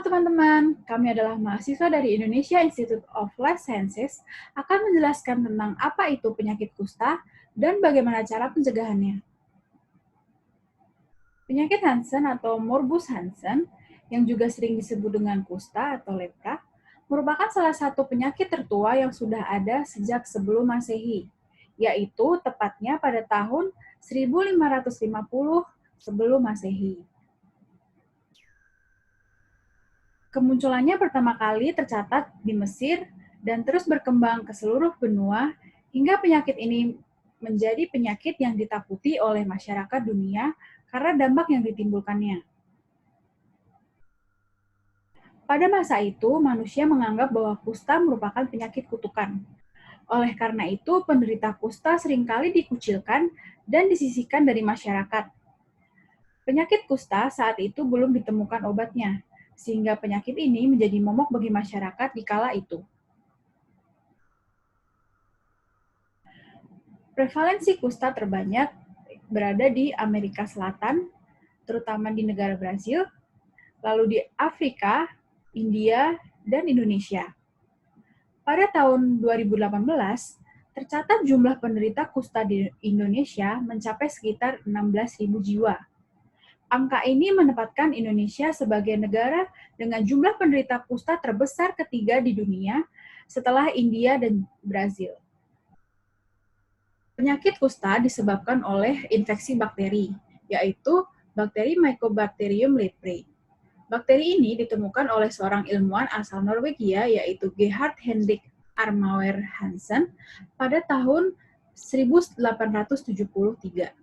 teman-teman, kami adalah mahasiswa dari Indonesia Institute of Life Sciences akan menjelaskan tentang apa itu penyakit kusta dan bagaimana cara pencegahannya. Penyakit Hansen atau morbus Hansen, yang juga sering disebut dengan kusta atau lepra, merupakan salah satu penyakit tertua yang sudah ada sejak sebelum Masehi, yaitu tepatnya pada tahun 1550 sebelum Masehi. Kemunculannya pertama kali tercatat di Mesir dan terus berkembang ke seluruh benua hingga penyakit ini menjadi penyakit yang ditakuti oleh masyarakat dunia karena dampak yang ditimbulkannya. Pada masa itu, manusia menganggap bahwa kusta merupakan penyakit kutukan. Oleh karena itu, penderita kusta seringkali dikucilkan dan disisihkan dari masyarakat. Penyakit kusta saat itu belum ditemukan obatnya, sehingga penyakit ini menjadi momok bagi masyarakat di kala itu. Prevalensi kusta terbanyak berada di Amerika Selatan, terutama di negara Brasil, lalu di Afrika, India, dan Indonesia. Pada tahun 2018, tercatat jumlah penderita kusta di Indonesia mencapai sekitar 16.000 jiwa. Angka ini menempatkan Indonesia sebagai negara dengan jumlah penderita kusta terbesar ketiga di dunia setelah India dan Brazil. Penyakit kusta disebabkan oleh infeksi bakteri, yaitu bakteri Mycobacterium leprae. Bakteri ini ditemukan oleh seorang ilmuwan asal Norwegia, yaitu Gerhard Henrik Armauer Hansen, pada tahun 1873.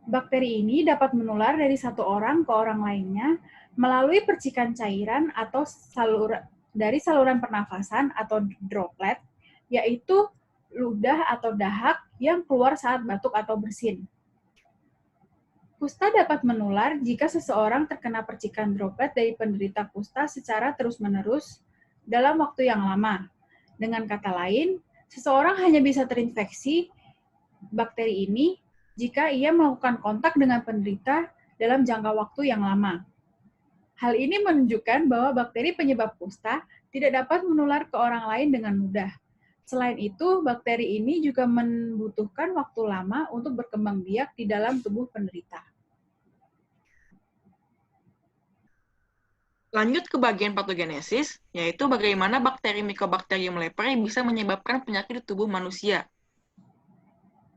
Bakteri ini dapat menular dari satu orang ke orang lainnya melalui percikan cairan atau dari saluran pernafasan atau droplet, yaitu ludah atau dahak yang keluar saat batuk atau bersin. Kusta dapat menular jika seseorang terkena percikan droplet dari penderita kusta secara terus-menerus dalam waktu yang lama. Dengan kata lain, seseorang hanya bisa terinfeksi bakteri ini jika ia melakukan kontak dengan penderita dalam jangka waktu yang lama. Hal ini menunjukkan bahwa bakteri penyebab kusta tidak dapat menular ke orang lain dengan mudah. Selain itu, bakteri ini juga membutuhkan waktu lama untuk berkembang biak di dalam tubuh penderita. Lanjut ke bagian patogenesis, yaitu bagaimana bakteri Mycobacterium leprae bisa menyebabkan penyakit di tubuh manusia.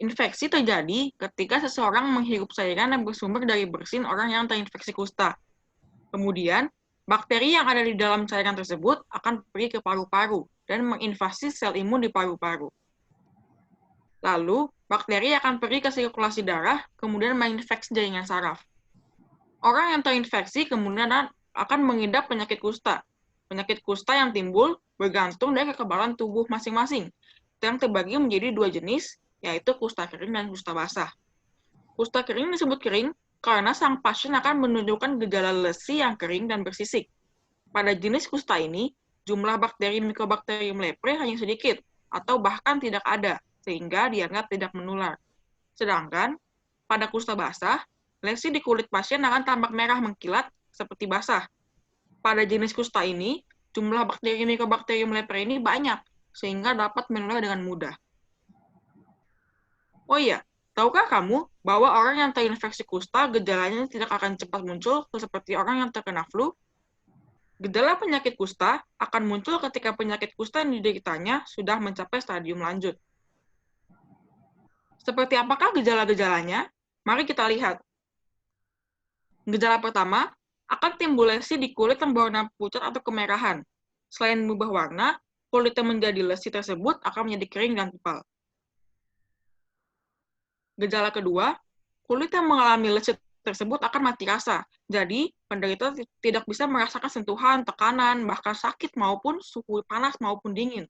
Infeksi terjadi ketika seseorang menghirup cairan yang bersumber dari bersin orang yang terinfeksi kusta. Kemudian, bakteri yang ada di dalam cairan tersebut akan pergi ke paru-paru dan menginvasi sel imun di paru-paru. Lalu, bakteri akan pergi ke sirkulasi darah, kemudian menginfeksi jaringan saraf. Orang yang terinfeksi kemudian akan mengidap penyakit kusta. Penyakit kusta yang timbul bergantung dari kekebalan tubuh masing-masing, yang terbagi menjadi dua jenis, yaitu kusta kering dan kusta basah. Kusta kering disebut kering karena sang pasien akan menunjukkan gejala lesi yang kering dan bersisik. Pada jenis kusta ini, jumlah bakteri Mycobacterium leprae hanya sedikit, atau bahkan tidak ada, sehingga dianggap tidak menular. Sedangkan, pada kusta basah, lesi di kulit pasien akan tampak merah mengkilat seperti basah. Pada jenis kusta ini, jumlah bakteri Mycobacterium leprae ini banyak, sehingga dapat menular dengan mudah. Oh iya, tahukah kamu bahwa orang yang terinfeksi kusta gejalanya tidak akan cepat muncul seperti orang yang terkena flu? Gejala penyakit kusta akan muncul ketika penyakit kusta yang dideritanya sudah mencapai stadium lanjut. Seperti apakah gejala-gejalanya? Mari kita lihat. Gejala pertama, akan timbul lesi di kulit yang berwarna pucat atau kemerahan. Selain berubah warna, kulit yang menjadi lesi tersebut akan menjadi kering dan tebal. Gejala kedua, kulit yang mengalami lesi tersebut akan mati rasa. Jadi, penderita tidak bisa merasakan sentuhan, tekanan, bahkan sakit maupun suhu panas maupun dingin.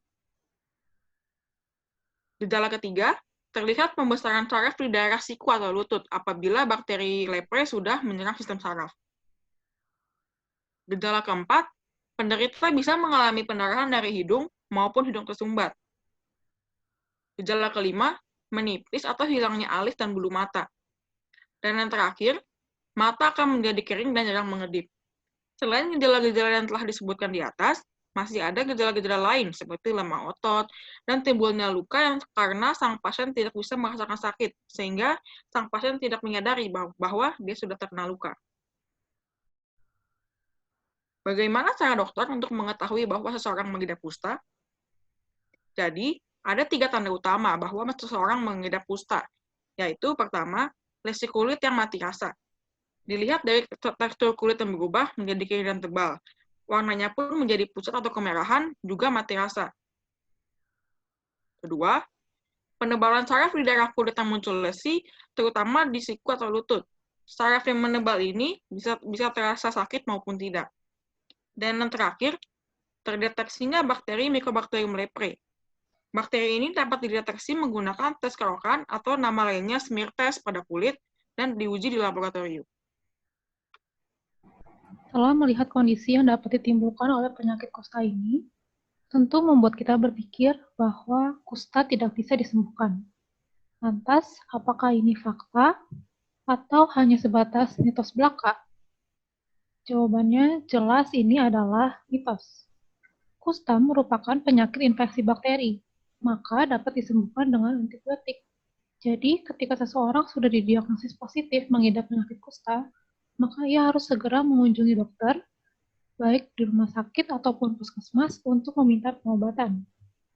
Gejala ketiga, terlihat pembesaran saraf di daerah siku atau lutut apabila bakteri leprae sudah menyerang sistem saraf. Gejala keempat, penderita bisa mengalami pendarahan dari hidung maupun hidung tersumbat. Gejala kelima, menipis atau hilangnya alis dan bulu mata. Dan yang terakhir, mata akan menjadi kering dan jarang mengedip. Selain gejala-gejala yang telah disebutkan di atas, masih ada gejala-gejala lain seperti lemah otot dan timbulnya luka yang karena sang pasien tidak bisa merasakan sakit, sehingga sang pasien tidak menyadari bahwa dia sudah terkena luka. Bagaimana cara dokter untuk mengetahui bahwa seseorang mengidap kusta? Jadi, ada 3 tanda utama bahwa seseorang mengidap kusta, yaitu pertama, lesi kulit yang mati rasa. Dilihat dari tekstur kulit yang berubah menjadi kering dan tebal. Warnanya pun menjadi pucat atau kemerahan, juga mati rasa. Kedua, penebalan saraf di daerah kulit yang muncul lesi, terutama di siku atau lutut. Saraf yang menebal ini bisa terasa sakit maupun tidak. Dan yang terakhir, terdeteksinya bakteri Mycobacterium leprae. Bakteri ini dapat dideteksi menggunakan tes kerokan atau nama lainnya smear test pada kulit dan diuji di laboratorium. Setelah melihat kondisi yang dapat ditimbulkan oleh penyakit kusta ini, tentu membuat kita berpikir bahwa kusta tidak bisa disembuhkan. Lantas, apakah ini fakta atau hanya sebatas mitos belaka? Jawabannya jelas ini adalah mitos. Kusta merupakan penyakit infeksi bakteri, maka dapat disembuhkan dengan antibiotik. Jadi, ketika seseorang sudah didiagnosis positif mengidap penyakit kusta, maka ia harus segera mengunjungi dokter, baik di rumah sakit ataupun puskesmas, untuk meminta pengobatan.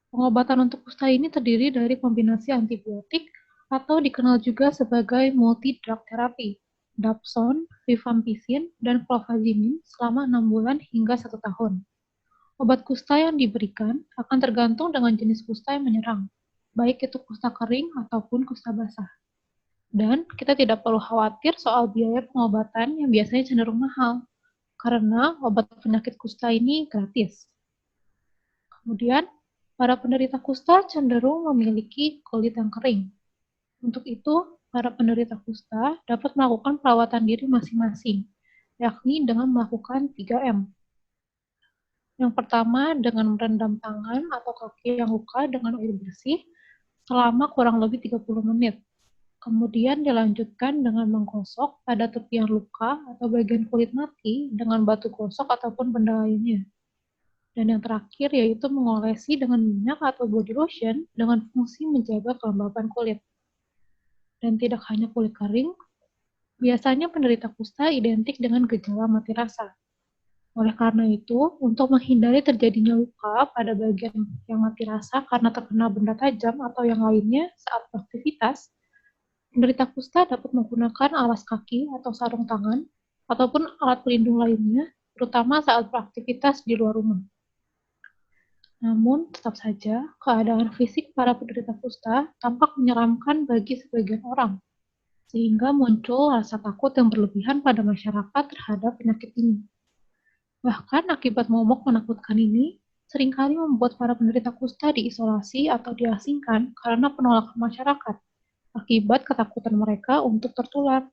Pengobatan untuk kusta ini terdiri dari kombinasi antibiotik atau dikenal juga sebagai multi-drug therapy, Dapsone, rifampicin, dan clofazimine selama 6 bulan hingga 1 tahun. Obat kusta yang diberikan akan tergantung dengan jenis kusta yang menyerang, baik itu kusta kering ataupun kusta basah. Dan kita tidak perlu khawatir soal biaya pengobatan yang biasanya cenderung mahal, karena obat penyakit kusta ini gratis. Kemudian, para penderita kusta cenderung memiliki kulit yang kering. Untuk itu, para penderita kusta dapat melakukan perawatan diri masing-masing, yakni dengan melakukan 3M. Yang pertama, dengan merendam tangan atau kaki yang luka dengan air bersih selama kurang lebih 30 menit. Kemudian dilanjutkan dengan menggosok pada tepian luka atau bagian kulit mati dengan batu gosok ataupun benda lainnya. Dan yang terakhir yaitu mengolesi dengan minyak atau body lotion dengan fungsi menjaga kelembapan kulit. Dan tidak hanya kulit kering, biasanya penderita kusta identik dengan gejala mati rasa. Oleh karena itu, untuk menghindari terjadinya luka pada bagian yang mati rasa karena terkena benda tajam atau yang lainnya saat beraktivitas, penderita kusta dapat menggunakan alas kaki atau sarung tangan, ataupun alat pelindung lainnya, terutama saat beraktivitas di luar rumah. Namun, tetap saja, keadaan fisik para penderita kusta tampak menyeramkan bagi sebagian orang, sehingga muncul rasa takut yang berlebihan pada masyarakat terhadap penyakit ini. Bahkan akibat momok menakutkan ini, seringkali membuat para penderita kusta diisolasi atau diasingkan karena penolakan masyarakat, akibat ketakutan mereka untuk tertular.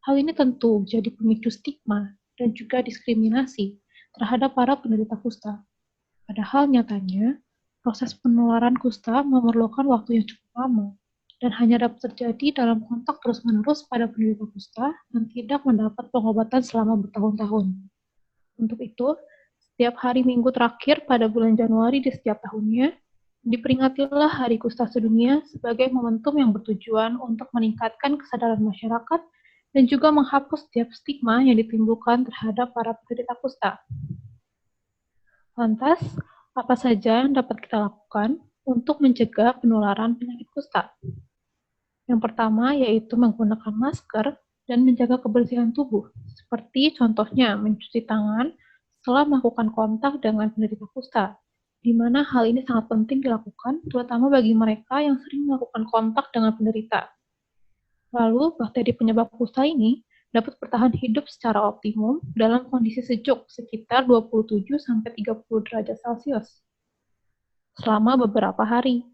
Hal ini tentu jadi pemicu stigma dan juga diskriminasi terhadap para penderita kusta. Padahal nyatanya, proses penularan kusta memerlukan waktu yang cukup lama dan hanya dapat terjadi dalam kontak terus-menerus pada penderita kusta dan tidak mendapat pengobatan selama bertahun-tahun. Untuk itu, setiap hari Minggu terakhir pada bulan Januari di setiap tahunnya, diperingatilah Hari Kusta Sedunia sebagai momentum yang bertujuan untuk meningkatkan kesadaran masyarakat dan juga menghapus setiap stigma yang ditimbulkan terhadap para penderita kusta. Lantas, apa saja yang dapat kita lakukan untuk mencegah penularan penyakit kusta? Yang pertama yaitu menggunakan masker dan menjaga kebersihan tubuh, seperti contohnya mencuci tangan setelah melakukan kontak dengan penderita kusta, di mana hal ini sangat penting dilakukan, terutama bagi mereka yang sering melakukan kontak dengan penderita. Lalu, bakteri penyebab kusta ini dapat bertahan hidup secara optimum dalam kondisi sejuk sekitar 27-30 derajat Celcius selama beberapa hari.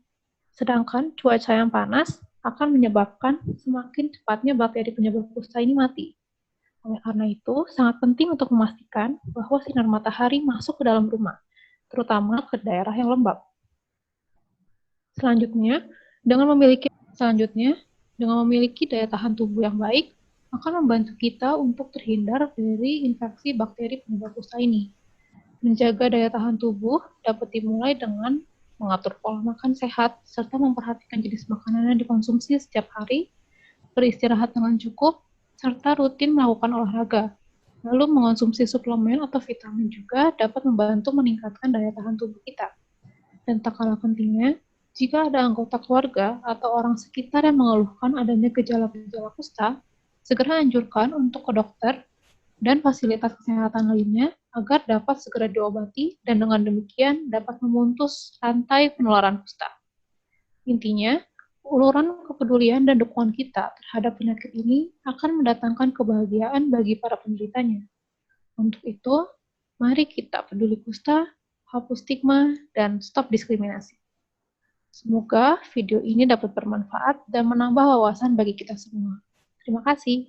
Sedangkan cuaca yang panas akan menyebabkan semakin cepatnya bakteri penyebab kusta ini mati. Oleh karena itu, sangat penting untuk memastikan bahwa sinar matahari masuk ke dalam rumah, terutama ke daerah yang lembab. Selanjutnya, dengan memiliki daya tahan tubuh yang baik, akan membantu kita untuk terhindar dari infeksi bakteri penyebab kusta ini. Menjaga daya tahan tubuh dapat dimulai dengan mengatur pola makan sehat, serta memperhatikan jenis makanan yang dikonsumsi setiap hari, beristirahat dengan cukup, serta rutin melakukan olahraga. Lalu mengonsumsi suplemen atau vitamin juga dapat membantu meningkatkan daya tahan tubuh kita. Dan tak kalah pentingnya, jika ada anggota keluarga atau orang sekitar yang mengeluhkan adanya gejala-gejala kusta, segera anjurkan untuk ke dokter dan fasilitas kesehatan lainnya agar dapat segera diobati dan dengan demikian dapat memutus rantai penularan kusta. Intinya, uluran kepedulian dan dukungan kita terhadap penyakit ini akan mendatangkan kebahagiaan bagi para penderitanya. Untuk itu, mari kita peduli kusta, hapus stigma, dan stop diskriminasi. Semoga video ini dapat bermanfaat dan menambah wawasan bagi kita semua. Terima kasih.